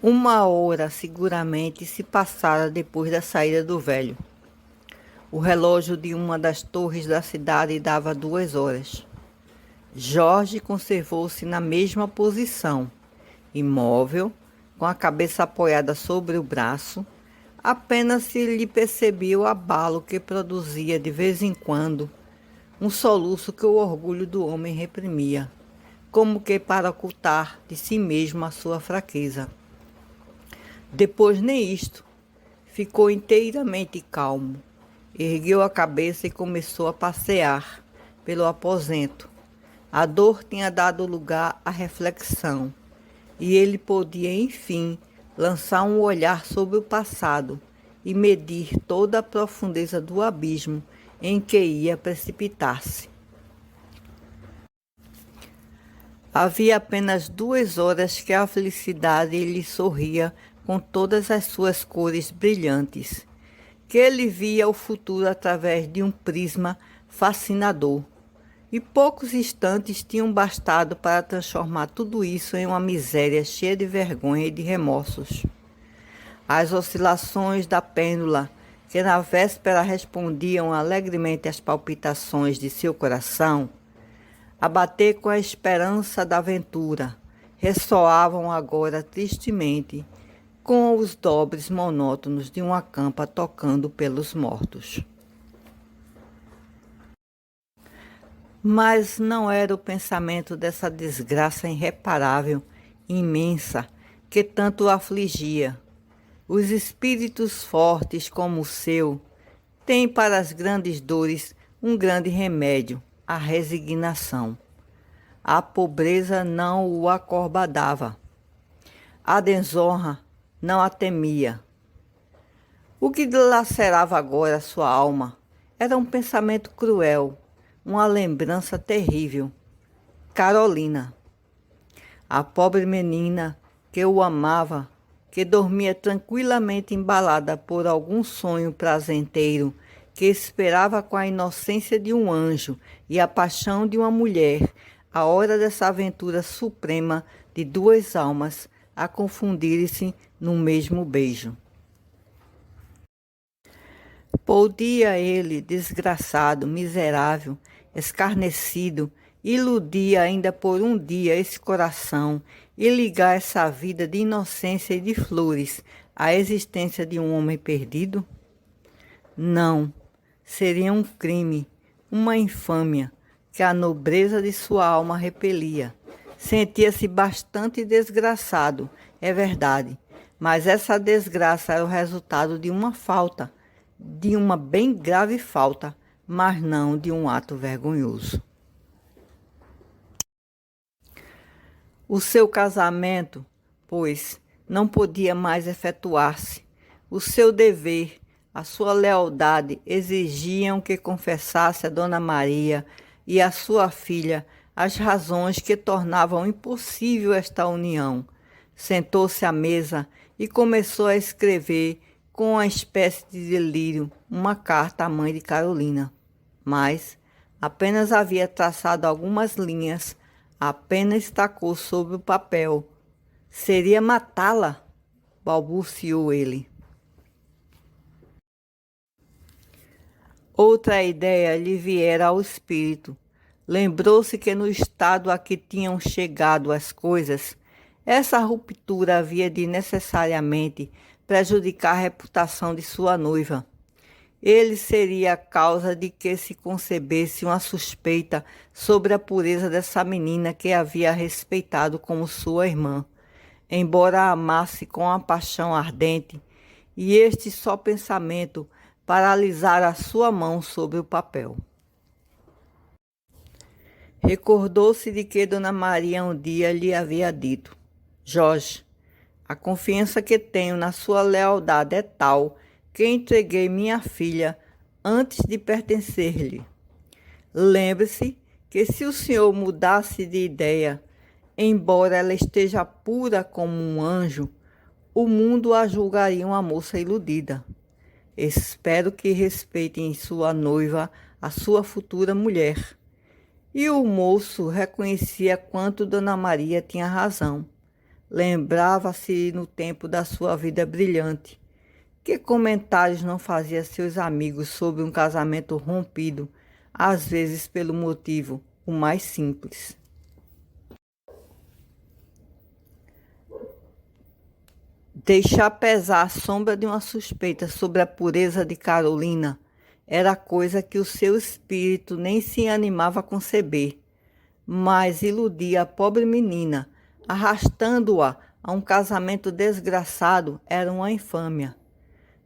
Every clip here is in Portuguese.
Uma hora seguramente se passara depois da saída do velho. O relógio de uma das torres da cidade dava 2 horas. Jorge conservou-se na mesma posição, imóvel, com a cabeça apoiada sobre o braço. Apenas se lhe percebia o abalo que produzia de vez em quando um soluço que o orgulho do homem reprimia, como que para ocultar de si mesmo a sua fraqueza. Depois nem isto, ficou inteiramente calmo. Ergueu a cabeça e começou a passear pelo aposento. A dor tinha dado lugar à reflexão, e ele podia, enfim, lançar um olhar sobre o passado e medir toda a profundeza do abismo em que ia precipitar-se. Havia apenas 2 horas que a felicidade lhe sorria com todas as suas cores brilhantes, que ele via o futuro através de um prisma fascinador. E poucos instantes tinham bastado para transformar tudo isso em uma miséria cheia de vergonha e de remorsos. As oscilações da pêndula, que na véspera respondiam alegremente às palpitações de seu coração, a bater com a esperança da aventura, ressoavam agora tristemente com os dobres monótonos de uma campa tocando pelos mortos. Mas não era o pensamento dessa desgraça irreparável, imensa, que tanto o afligia. Os espíritos fortes como o seu têm para as grandes dores um grande remédio, a resignação. A pobreza não o acobardava. A desonra não a temia. O que dilacerava agora sua alma era um pensamento cruel, uma lembrança terrível. Carolina, a pobre menina que o amava, que dormia tranquilamente embalada por algum sonho prazenteiro, que esperava com a inocência de um anjo e a paixão de uma mulher a hora dessa aventura suprema de duas almas a confundirem-se no mesmo beijo. Podia ele, desgraçado, miserável, escarnecido, iludir ainda por um dia esse coração e ligar essa vida de inocência e de flores à existência de um homem perdido? Não, seria um crime, uma infâmia que a nobreza de sua alma repelia. Sentia-se bastante desgraçado, é verdade, mas essa desgraça era o resultado de uma falta, de uma bem grave falta, mas não de um ato vergonhoso. O seu casamento, pois, não podia mais efetuar-se. O seu dever, a sua lealdade exigiam que confessasse a Dona Maria e a sua filha as razões que tornavam impossível esta união. Sentou-se à mesa e começou a escrever com uma espécie de delírio uma carta à mãe de Carolina. Mas apenas havia traçado algumas linhas, apenas tacou sobre o papel. Seria matá-la, balbuciou ele. Outra ideia lhe viera ao espírito. Lembrou-se que no estado a que tinham chegado as coisas, essa ruptura havia de necessariamente prejudicar a reputação de sua noiva. Ele seria a causa de que se concebesse uma suspeita sobre a pureza dessa menina que havia respeitado como sua irmã, embora a amasse com uma paixão ardente, e este só pensamento paralisara a sua mão sobre o papel. Recordou-se de que Dona Maria um dia lhe havia dito: Jorge, a confiança que tenho na sua lealdade é tal que entreguei minha filha antes de pertencer-lhe. Lembre-se que se o senhor mudasse de ideia, embora ela esteja pura como um anjo, o mundo a julgaria uma moça iludida. Espero que respeitem sua noiva, a sua futura mulher. E o moço reconhecia quanto Dona Maria tinha razão. Lembrava-se no tempo da sua vida brilhante. Que comentários não fazia seus amigos sobre um casamento rompido, às vezes pelo motivo o mais simples. Deixar pesar a sombra de uma suspeita sobre a pureza de Carolina era coisa que o seu espírito nem se animava a conceber, mas iludir a pobre menina, arrastando-a a um casamento desgraçado, era uma infâmia.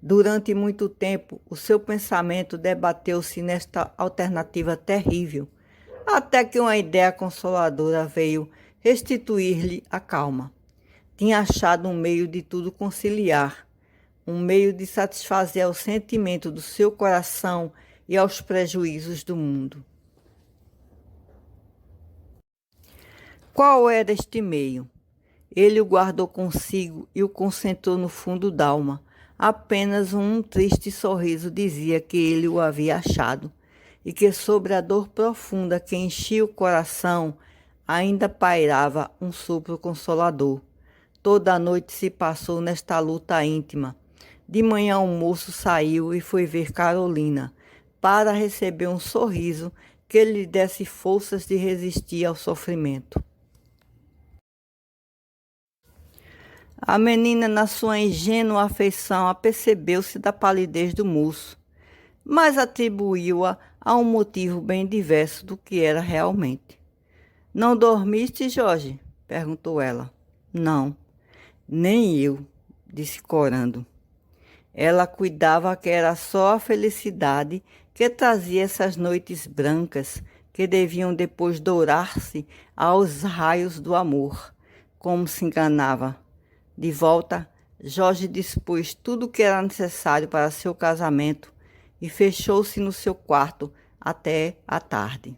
Durante muito tempo, o seu pensamento debateu-se nesta alternativa terrível, até que uma ideia consoladora veio restituir-lhe a calma. Tinha achado um meio de tudo conciliar, um meio de satisfazer ao sentimento do seu coração e aos prejuízos do mundo. Qual era este meio? Ele o guardou consigo e o concentrou no fundo d'alma. Apenas um triste sorriso dizia que ele o havia achado e que sobre a dor profunda que enchia o coração ainda pairava um sopro consolador. Toda a noite se passou nesta luta íntima. De manhã o moço saiu e foi ver Carolina para receber um sorriso que lhe desse forças de resistir ao sofrimento. A menina, na sua ingênua afeição, apercebeu-se da palidez do moço, mas atribuiu-a a um motivo bem diverso do que era realmente. Não dormiste, Jorge? Perguntou ela. Não, nem eu, disse corando. Ela cuidava que era só a felicidade que trazia essas noites brancas que deviam depois dourar-se aos raios do amor. Como se enganava. De volta, Jorge dispôs tudo o que era necessário para seu casamento e fechou-se no seu quarto até a tarde.